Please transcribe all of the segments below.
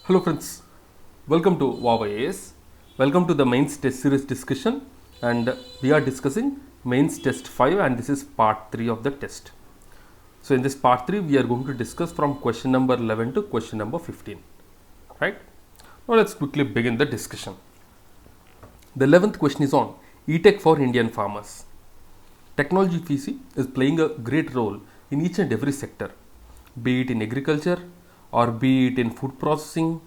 Hello friends, welcome to VOWIAS. Welcome to the mains test series discussion, and we are discussing mains test 5 and this is part 3 of the test. So in this part 3 we are going to discuss from question number 11 to question number 15, right? Now let's quickly begin the discussion. The 11th question is on ETech for Indian farmers. Technology PC is playing a great role in each and every sector, be it in agriculture or be it in food processing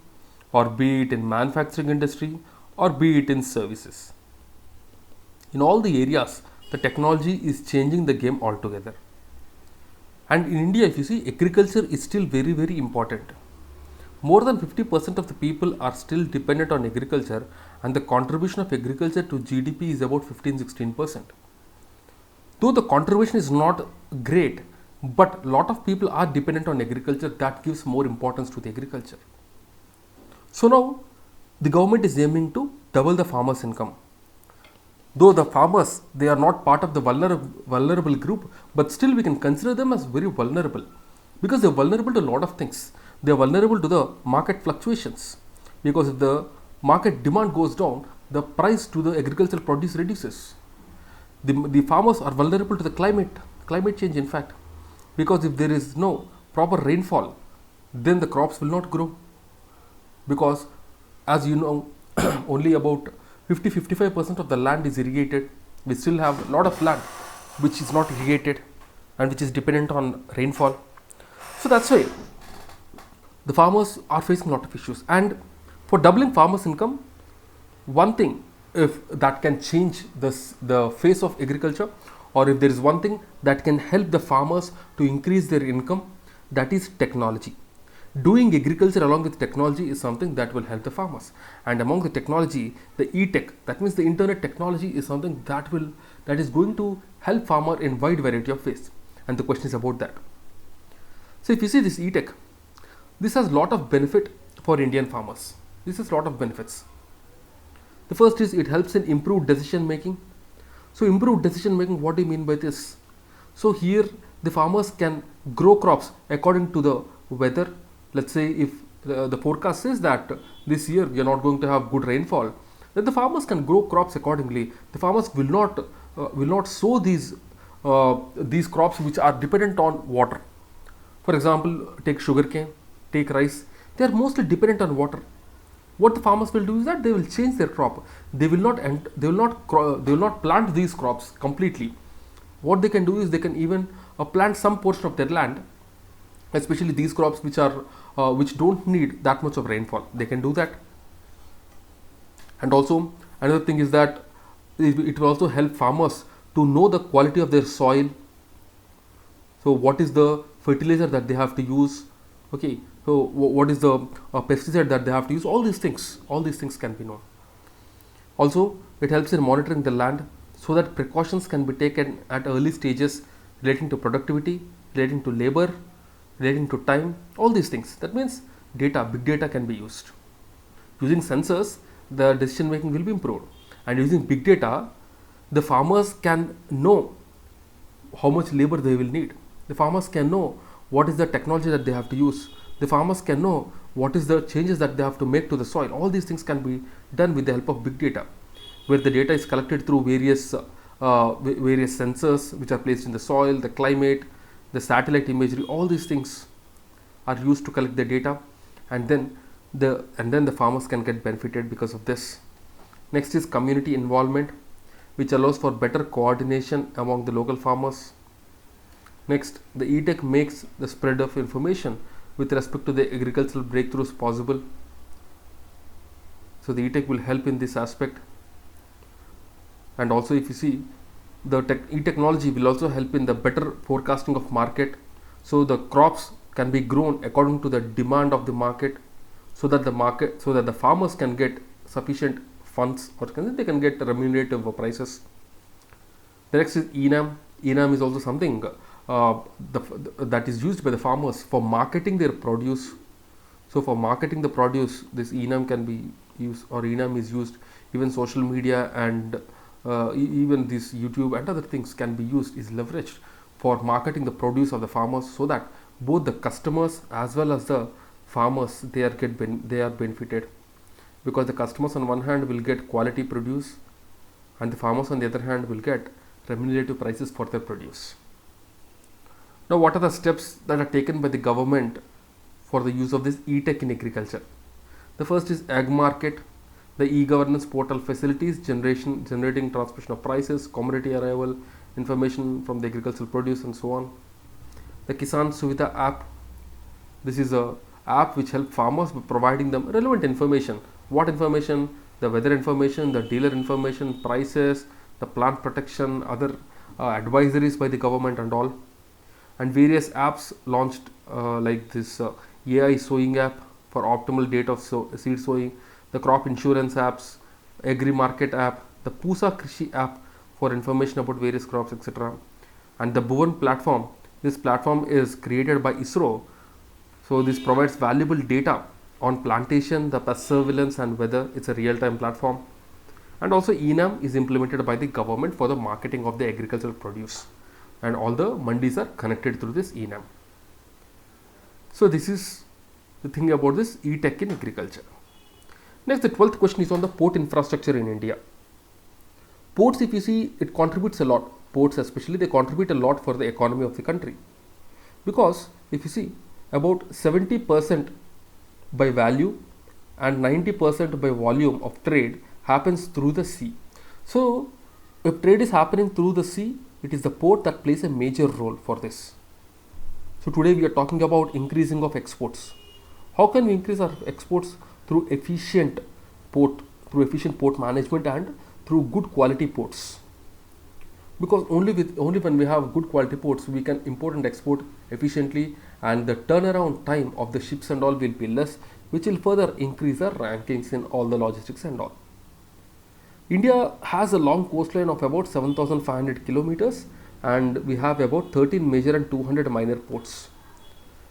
or be it in manufacturing industry or be it in services. In all the areas, the technology is changing the game altogether. And in India, if you see, agriculture is still very important. More than 50% of the people are still dependent on agriculture, and the contribution of agriculture to GDP is about 15-16%. Though the contribution is not great, but a lot of people are dependent on agriculture. That gives more importance to the agriculture. So now the government is aiming to double the farmers' income. Though the farmers, they are not part of the vulnerable group, but still we can consider them as very vulnerable because they are vulnerable to a lot of things. They are vulnerable to the market fluctuations, because if the market demand goes down, the price to the agricultural produce reduces. The farmers are vulnerable to the climate change, in fact, because if there is no proper rainfall, then the crops will not grow, because as you know only about 50-55% of the land is irrigated. We still have a lot of land which is not irrigated and which is dependent on rainfall. So that's why the farmers are facing a lot of issues. And for doubling farmers' income, one thing if that can change the face of agriculture, or if there is one thing that can help the farmers to increase their income, that is technology. Doing agriculture along with technology is something that will help the farmers. And among the technology, the ETech, that means the internet technology, is something that is going to help farmer in wide variety of ways. And the question is about that. So if you see this ETech, this has lot of benefit for Indian farmers. This has lot of benefits. The first is it helps in improved decision making. So improved decision making, what do you mean by this? So here the farmers can grow crops according to the weather. Let's say if the forecast says that this year we are not going to have good rainfall, then the farmers can grow crops accordingly. The farmers will not sow these crops which are dependent on water. For example, take sugarcane, take rice. They are mostly dependent on water. What the farmers will do is that they will change their crop. They will not plant these crops completely. What they can do is they can even plant some portion of their land, especially these crops which don't need that much of rainfall. They can do that. And also another thing is that it will also help farmers to know the quality of their soil. So what is the fertilizer that they have to use? Okay, so what is the pesticide that they have to use? All these things can be known. Also, it helps in monitoring the land so that precautions can be taken at early stages relating to productivity, relating to labor, relating to time, all these things. That means big data can be used. Using sensors, the decision making will be improved. And using big data, the farmers can know how much labor they will need. The farmers can know what is the technology that they have to use. The farmers can know what is the changes that they have to make to the soil. All these things can be done with the help of big data, where the data is collected through various sensors which are placed in the soil, the climate, the satellite imagery. All these things are used to collect the data, and then the farmers can get benefited because of this. Next is community involvement, which allows for better coordination among the local farmers. Next, the ETech makes the spread of information with respect to the agricultural breakthroughs possible. So the ETech will help in this aspect. And also if you see, the e-technology will also help in the better forecasting of market. So the crops can be grown according to the demand of the market, so that the farmers can get sufficient funds, or they can get remunerative prices. The next is ENAM. ENAM is also something that is used by the farmers for marketing their produce. So for marketing the produce, this ENAM can be used, or ENAM is used. Even social media and even this YouTube and other things can be used, is leveraged for marketing the produce of the farmers, so that both the customers as well as the farmers, they are benefited, because the customers on one hand will get quality produce, and the farmers on the other hand will get remunerative prices for their produce. Now, what are the steps that are taken by the government for the use of this ETech in agriculture? The first is Ag Market, the e-governance portal facilities, generating transmission of prices, commodity arrival, information from the agricultural produce, and so on. The Kisan Suvidha app, this is a app which helps farmers by providing them relevant information. What information? The weather information, the dealer information, prices, the plant protection, other advisories by the government and all. And various apps launched like this AI sowing app for optimal date of seed sowing, the crop insurance apps, Agri Market app, the Pusa Krishi app for information about various crops, etc. And the Bhuvan platform, this platform is created by ISRO. So this provides valuable data on plantation, the pest surveillance and weather. It's a real-time platform. And also ENAM is implemented by the government for the marketing of the agricultural produce. And all the mandis are connected through this ENAM. So this is the thing about this ETech in agriculture. Next, the 12th question is on the port infrastructure in India. Ports, if you see, it contributes a lot. Ports especially, they contribute a lot for the economy of the country. Because if you see, about 70% by value and 90% by volume of trade happens through the sea. So if trade is happening through the sea, it is the port that plays a major role for this. So today we are talking about increasing of exports. How can we increase our exports? Through efficient port management and through good quality ports. Because only when we have good quality ports, we can import and export efficiently, and the turnaround time of the ships and all will be less, which will further increase our rankings in all the logistics and all. India has a long coastline of about 7,500 kilometers, and we have about 13 major and 200 minor ports.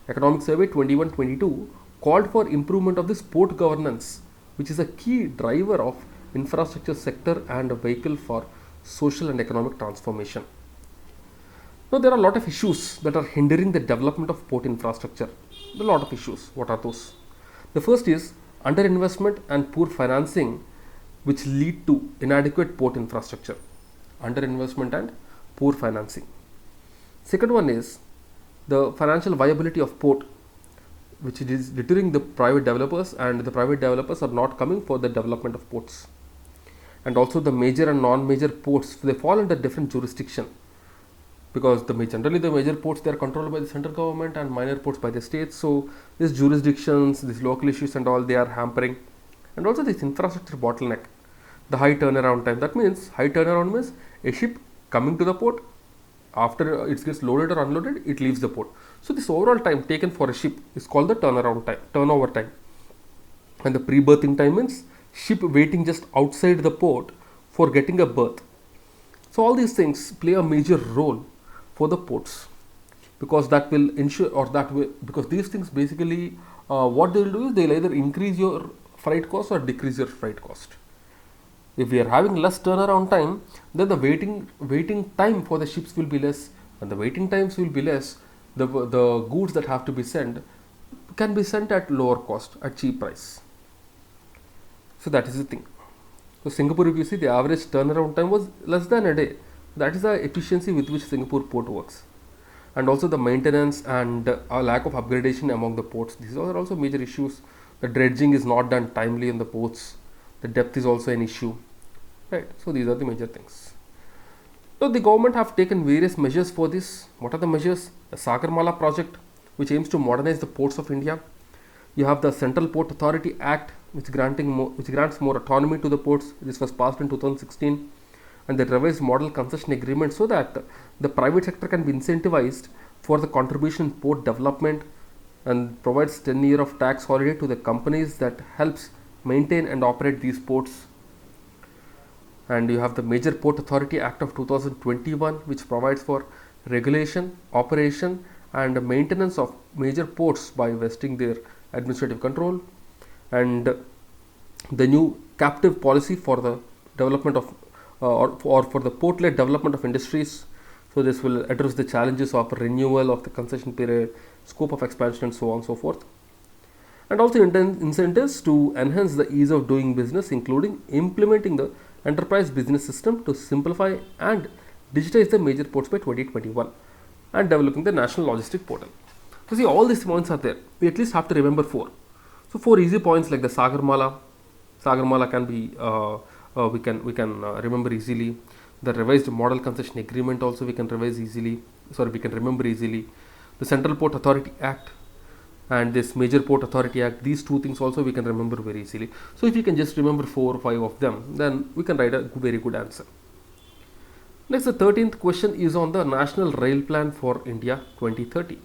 Economic Survey 21-22 called for improvement of this port governance, which is a key driver of infrastructure sector and a vehicle for social and economic transformation. Now, there are a lot of issues that are hindering the development of port infrastructure. There are a lot of issues. What are those? The first is underinvestment and poor financing, which lead to inadequate port infrastructure. Underinvestment and poor financing. Second one is the financial viability of port, which is deterring the private developers, and the private developers are not coming for the development of ports. And also the major and non-major ports, they fall under different jurisdiction, because generally the major ports, they are controlled by the central government and minor ports by the states. So these jurisdictions, these local issues and all, they are hampering. And also this infrastructure bottleneck, the high turnaround time. That means high turnaround means a ship coming to the port, after it gets loaded or unloaded, it leaves the port. So this overall time taken for a ship is called the turnover time. And the pre-berthing time means ship waiting just outside the port for getting a berth. So all these things play a major role for the ports, because that will ensure, because these things basically what they will do is they will either increase your freight cost or decrease your freight cost. If we are having less turnaround time, then the waiting time for the ships will be less. When the waiting times will be less, the goods that have to be sent can be sent at lower cost, at cheap price. So that is the thing. So Singapore, if you see, the average turnaround time was less than a day. That is the efficiency with which Singapore port works. And also the maintenance and a lack of upgradation among the ports. These are also major issues. The dredging is not done timely in the ports. The depth is also an issue. Right. So these are the major things. So the government have taken various measures for this. What are the measures? The Sagarmala project, which aims to modernize the ports of India. You have the Central Port Authority Act, which grants more autonomy to the ports. This was passed in 2016. And the revised model concession agreement, so that the private sector can be incentivized for the contribution in port development, and provides 10 years of tax holiday to the companies that helps maintain and operate these ports. And you have the Major Port Authority Act of 2021, which provides for regulation, operation and maintenance of major ports by vesting their administrative control. And the new captive policy for the development of or for the port-led development of industries. So this will address the challenges of renewal of the concession period, scope of expansion, and so on and so forth. and also incentives to enhance the ease of doing business, including implementing the enterprise business system to simplify and digitize the major ports by 2021 and developing the national logistic portal. So see, all these points are there. We at least have to remember four. So four easy points like the Sagarmala can be we can remember easily. The revised model concession agreement also we can revise easily. Sorry, we can remember easily. The Central Port Authority Act and this Major Port Authority Act, these two things also we can remember very easily. So if you can just remember 4 or 5 of them, then we can write a very good answer. Next, the 13th question is on the National Rail Plan for India 2030.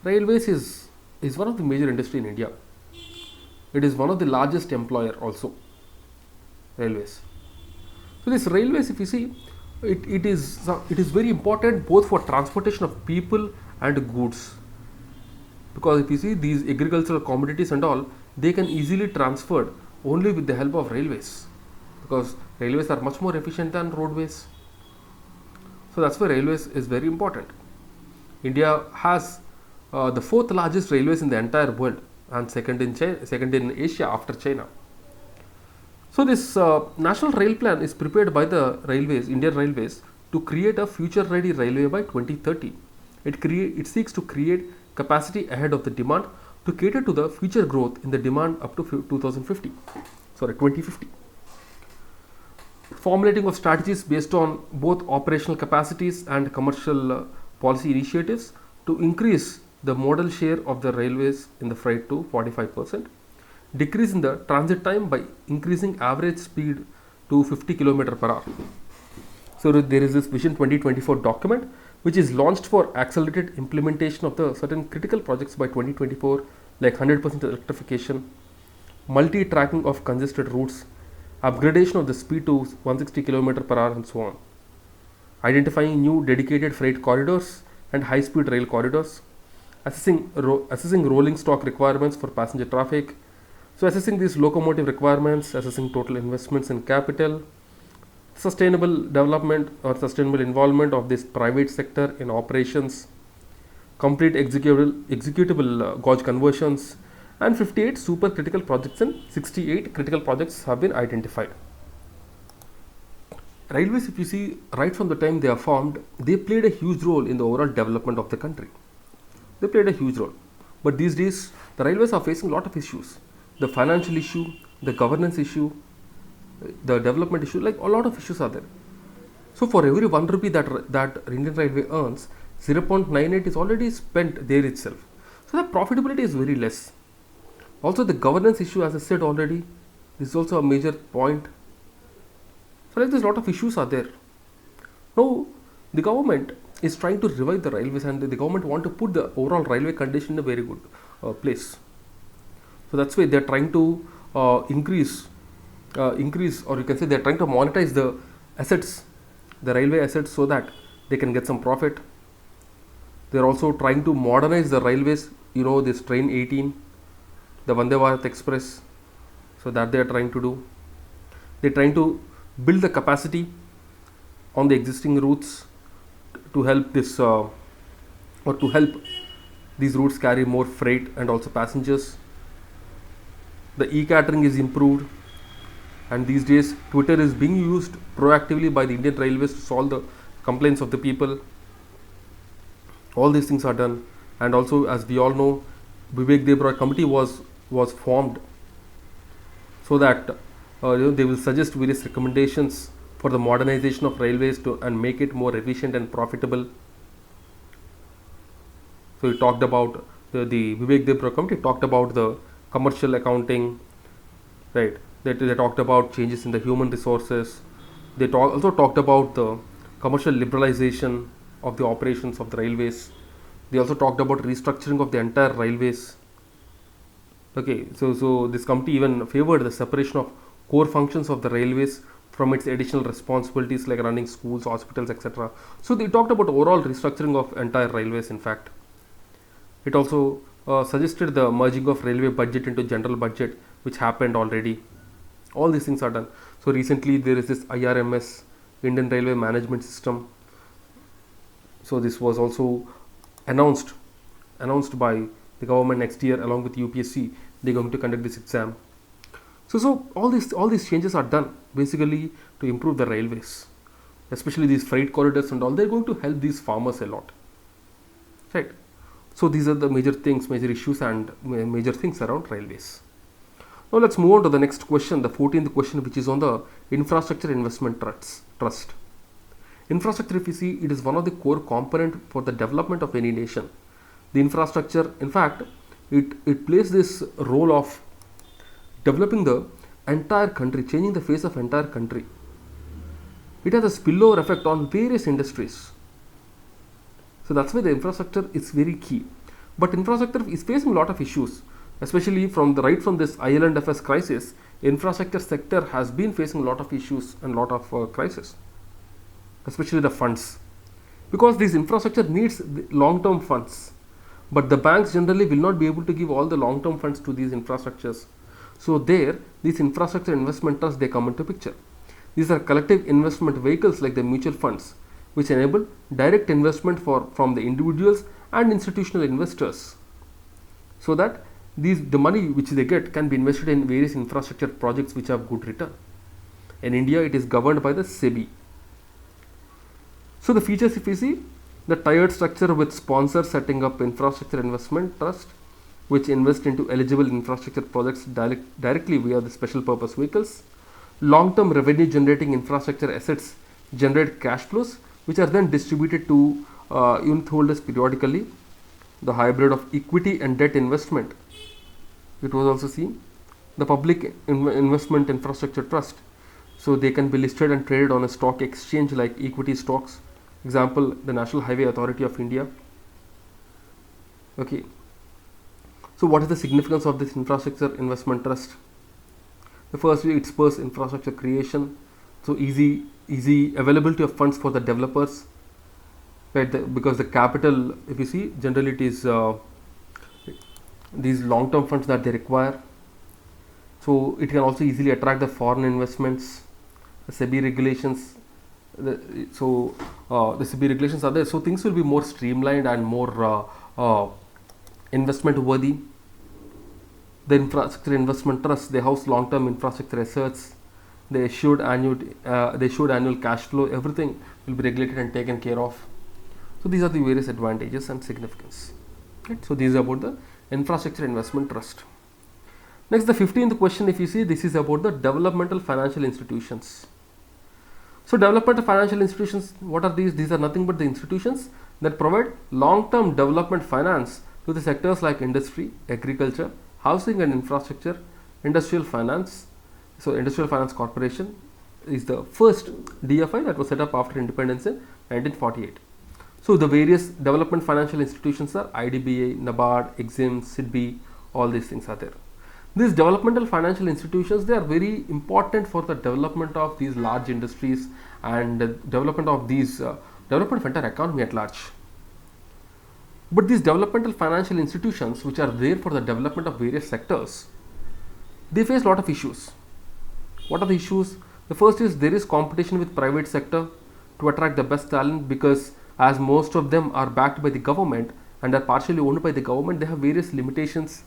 Railways is one of the major industry in India. It is one of the largest employer also, railways. So this railways, if you see, it is very important both for transportation of people and goods. Because if you see these agricultural commodities and all, they can easily transferred only with the help of railways, because railways are much more efficient than roadways. So that's why railways is very important. India has the fourth largest railways in the entire world and second in Asia after China. So this national rail plan is prepared by the railways, Indian Railways, to create a future-ready railway by 2030. It seeks to create capacity ahead of the demand to cater to the future growth in the demand up to 2050. Formulating of strategies based on both operational capacities and commercial policy initiatives to increase the modal share of the railways in the freight to 45%, decrease in the transit time by increasing average speed to 50 km per hour. So there is this Vision 2024 document which is launched for accelerated implementation of the certain critical projects by 2024, like 100% electrification, multi-tracking of congested routes, upgradation of the speed to 160 km per hour and so on, identifying new dedicated freight corridors and high-speed rail corridors, assessing rolling stock requirements for passenger traffic, so assessing these locomotive requirements, assessing total investments in capital, sustainable development or sustainable involvement of this private sector in operations, complete executable gauge conversions, and 58 super critical projects and 68 critical projects have been identified. Railways, if you see, right from the time they are formed, they played a huge role in the overall development of the country. They played a huge role. But these days, the railways are facing a lot of issues. The financial issue, the governance issue, the development issue, like a lot of issues are there. So for every 1 rupee that Indian Railway earns, 0.98 is already spent there itself. So the profitability is very less. Also the governance issue, as I said already, this is also a major point. So like there's a lot of issues are there. Now the government is trying to revive the railways, and the government want to put the overall railway condition in a very good place. So that's why they're trying to increase, or you can say they're trying to monetize the assets, the railway assets, so that they can get some profit. They're also trying to modernize the railways, you know, this train 18, the Vande Bharat Express, so that they are trying to do. They're trying to build the capacity on the existing routes to help this or to help these routes carry more freight and also passengers. The e-catering is improved, and these days Twitter is being used proactively by the Indian Railways to solve the complaints of the people. All these things are done, and also, as we all know, VOW Day committee was formed so that they will suggest various recommendations for the modernization of railways and make it more efficient and profitable. So we talked about the VOW Day committee talked about the commercial accounting, right? They talked about changes in the human resources. They also talked about the commercial liberalization of the operations of the railways. They also talked about restructuring of the entire railways. Okay, so this committee even favored the separation of core functions of the railways from its additional responsibilities like running schools, hospitals, etc. So they talked about overall restructuring of entire railways. In fact, it also suggested the merging of railway budget into general budget, which happened already. All these things are done. So recently there is this IRMS, Indian Railway Management System. So this was also announced by The government next year, along with UPSC, they're going to conduct this exam. So all these changes are done basically to improve the railways, especially these freight corridors and all. They're going to help these farmers a lot, right? So these are the major things, major issues, and major things around railways. Now let's move on to the next question, the 14th question, which is on the infrastructure investment trust. Infrastructure, if you see, it is one of the core component for the development of any nation. The infrastructure, in fact, it plays this role of developing the entire country, changing the face of entire country. It has a spillover effect on various industries. So that's why the infrastructure is very key. But infrastructure is facing a lot of issues, especially from this IL&FS crisis. Infrastructure sector has been facing a lot of issues and a lot of crisis, especially the funds, because this infrastructure needs long-term funds, but the banks generally will not be able to give all the long-term funds to these infrastructures. So these infrastructure investment trusts, they come into picture. These are collective investment vehicles like the mutual funds, which enable direct investment from the individuals and institutional investors, so that the money which they get can be invested in various infrastructure projects which have good return. In India, it is governed by the SEBI. So the features, if you see, the tiered structure with sponsors setting up infrastructure investment trust, which invest into eligible infrastructure projects directly via the special purpose vehicles. Long-term revenue generating infrastructure assets generate cash flows, which are then distributed to unit holders periodically. The hybrid of equity and debt investment, it was also seen. The public investment infrastructure trust, so they can be listed and traded on a stock exchange like equity stocks. Example, the National Highway Authority of India. Okay. So what is the significance of this infrastructure investment trust? The first, it spurs infrastructure creation. So easy availability of funds for the developers, right? Because the capital, if you see, generally it is these long-term funds that they require. So it can also easily attract the foreign investments. The SEBI regulations. The SEBI regulations are there. So things will be more streamlined and more investment worthy. The infrastructure investment trust, they house long-term infrastructure assets. They issued annual cash flow. Everything will be regulated and taken care of. So these are the various advantages and significance. Right? So these are about the infrastructure investment trust. Next, the 15th question, if you see, this is about the developmental financial institutions. So developmental financial institutions, what are these? These are nothing but the institutions that provide long-term development finance to the sectors like industry, agriculture, housing and infrastructure, industrial finance. So Industrial Finance Corporation is the first DFI that was set up after independence in 1948. So the various development financial institutions are IDBI, NABARD, EXIM, SIDBI, all these things are there. These developmental financial institutions, they are very important for the development of these large industries and development of these development of entire economy at large. But these developmental financial institutions, which are there for the development of various sectors, they face a lot of issues. What are the issues? The first is there is competition with private sector to attract the best talent, because as most of them are backed by the government and are partially owned by the government, they have various limitations,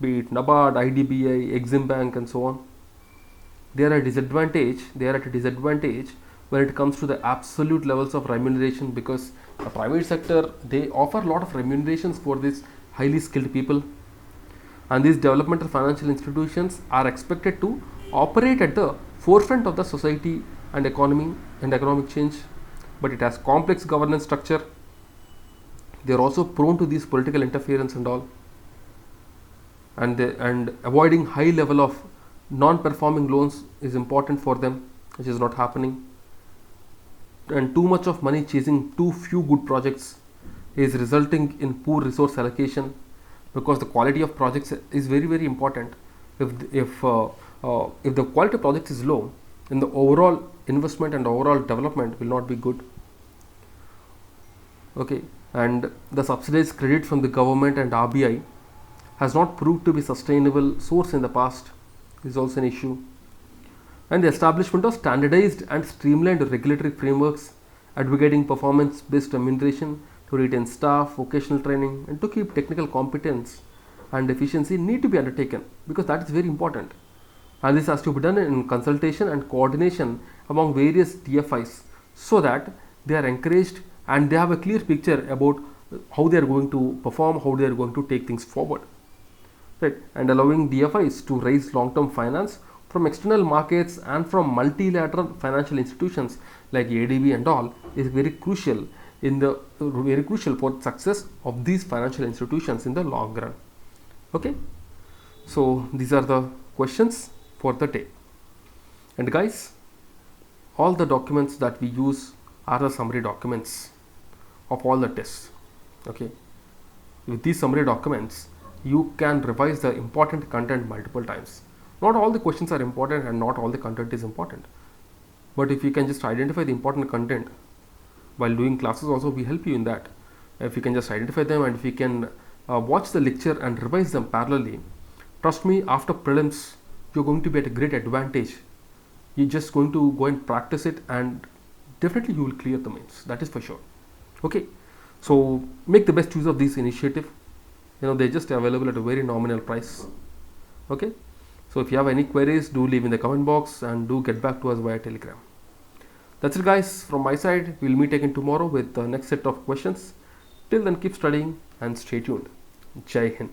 be it NABARD, IDBI, Exim Bank and so on. They are at a disadvantage when it comes to the absolute levels of remuneration, because the private sector, they offer a lot of remunerations for these highly skilled people, and these developmental financial institutions are expected to operate at the forefront of the society and economy and economic change, but it has complex governance structure. They are also prone to these political interference and all, and avoiding high level of non-performing loans is important for them, which is not happening. And too much of money chasing too few good projects is resulting in poor resource allocation, because the quality of projects is very, very important. If the quality of projects is low, then the overall investment and overall development will not be good. Okay, and the subsidized credit from the government and RBI has not proved to be sustainable source in the past, is also an issue. And the establishment of standardized and streamlined regulatory frameworks advocating performance based remuneration, to retain staff, vocational training, and to keep technical competence and efficiency need to be undertaken, because that is very important. And this has to be done in consultation and coordination among various DFIs, so that they are encouraged and they have a clear picture about how they are going to perform, how they are going to take things forward. Right? And allowing DFIs to raise long-term finance from external markets and from multilateral financial institutions like ADB and all is very crucial for success of these financial institutions in the long run. Okay, so these are the questions for the day. And guys, all the documents that we use are the summary documents of all the tests. Okay, with these summary documents you can revise the important content multiple times. Not all the questions are important and not all the content is important, but if you can just identify the important content while doing classes also, we help you in that. If you can just identify them and if you can watch the lecture and revise them parallelly, trust me, after prelims you're going to be at a great advantage. You're just going to go and practice it and definitely you will clear the mains, that is for sure. Okay, so make the best use of this initiative. They're just available at a very nominal price. Okay, so if you have any queries, do leave in the comment box and do get back to us via Telegram. That's it guys, from my side. We'll meet again tomorrow with the next set of questions. Till then, keep studying and stay tuned. Jai Hind.